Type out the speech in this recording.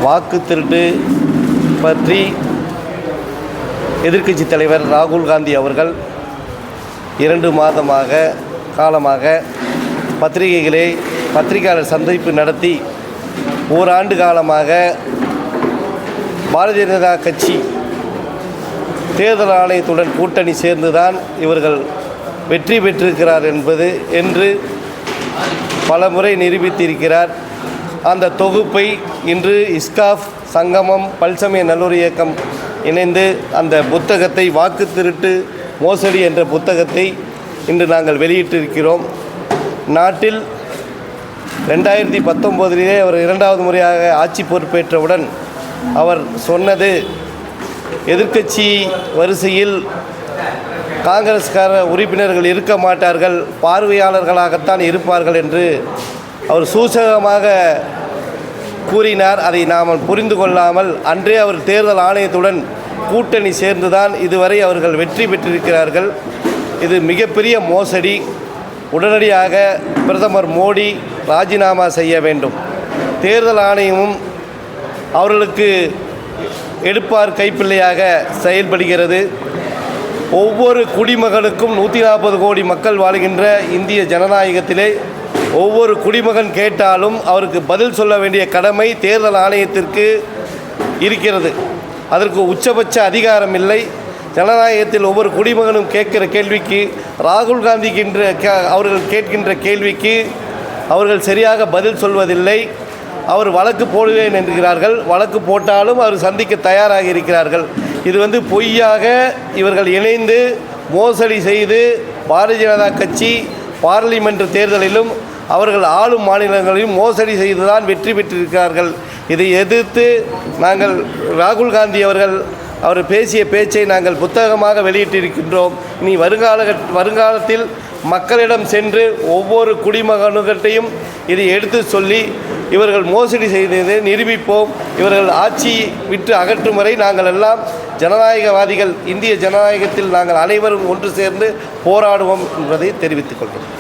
வாக்கு திருட்டு பற்றி எதிர்க்கட்சி தலைவர் ராகுல் காந்தி அவர்கள் 2 மாதமாக பத்திரிகையாளர் சந்திப்பு நடத்தி ஓராண்டு காலமாக பாரதிய ஜனதா கட்சி தேர்தல் ஆணையத்துடன் கூட்டணி சேர்ந்துதான் இவர்கள் வெற்றி பெற்றிருக்கிறார் என்று பலமுறை நிரூபித்திருக்கிறார். அந்த தொகுப்பை இன்று இஸ்காஃப் சங்கமம் பல்சமய நல்லூர் இயக்கம் இணைந்து அந்த புத்தகத்தை வாக்கு திருட்டு மோசடி என்ற புத்தகத்தை இன்று நாங்கள் வெளியிட்டிருக்கிறோம். நாட்டில் 2019 அவர் 2வது முறையாக ஆட்சி பொறுப்பேற்றவுடன் அவர் சொன்னது, எதிர்க்கட்சி வரிசையில் காங்கிரஸ்கார உறுப்பினர்கள் இருக்க மாட்டார்கள், பார்வையாளர்களாகத்தான் இருப்பார்கள் என்று அவர் சூசகமாக கூறினார். அதை நாம் புரிந்து கொள்ளாமல் அன்றே அவர் தேர்தல் ஆணையத்துடன் கூட்டணி சேர்ந்துதான் இதுவரை அவர்கள் வெற்றி பெற்றிருக்கிறார்கள். இது மிகப்பெரிய மோசடி. உடனடியாக பிரதமர் மோடி ராஜினாமா செய்ய வேண்டும். தேர்தல் ஆணையமும் அவர்களுக்கு எடுப்பார் கைப்பிள்ளையாக செயல்படுகிறது. ஒவ்வொரு குடிமகனுக்கும் 140 கோடி மக்கள் வாழ்கின்ற இந்திய ஜனநாயகத்திலே ஒவ்வொரு குடிமகன் கேட்டாலும் அவருக்கு பதில் சொல்ல வேண்டிய கடமை தேர்தல் ஆணையத்திற்கு இருக்கிறது. அதற்கு உச்சபட்ச அதிகாரம் இல்லை. ஜனநாயகத்தில் ஒவ்வொரு குடிமகனும் கேட்கிற கேள்விக்கு, ராகுல் காந்தி அவர்கள் கேட்கின்ற கேள்விக்கு அவர்கள் சரியாக பதில் சொல்வதில்லை. அவர் வழக்கு போடுவேன் என்கிறார்கள். வழக்கு போட்டாலும் அவர் சந்திக்க தயாராக இருக்கிறார்கள். இது பொய்யாக இவர்கள் இணைந்து மோசடி செய்து பாரதிய ஜனதா கட்சி பார்லிமெண்ட் தேர்தலிலும் அவர்கள் ஆளும் மாநிலங்களிலும் மோசடி செய்துதான் வெற்றி பெற்றிருக்கிறார்கள். இதை எதிர்த்து நாங்கள் ராகுல் காந்தி அவர் பேசிய பேச்சை நாங்கள் புத்தகமாக வெளியிட்டிருக்கின்றோம். இனி வருங்காலத்தில் மக்களிடம் சென்று ஒவ்வொரு குடிமகனுக்கிட்டையும் இதை எடுத்து சொல்லி இவர்கள் மோசடி செய்ததை நிரூபிப்போம். இவர்கள் ஆட்சி விட்டு அகற்றும் வரை நாங்கள் எல்லாம் ஜனநாயகவாதிகள், இந்திய ஜனநாயகத்தில் நாங்கள் அனைவரும் ஒன்று சேர்ந்து போராடுவோம் என்பதை தெரிவித்துக் கொள்கிறோம்.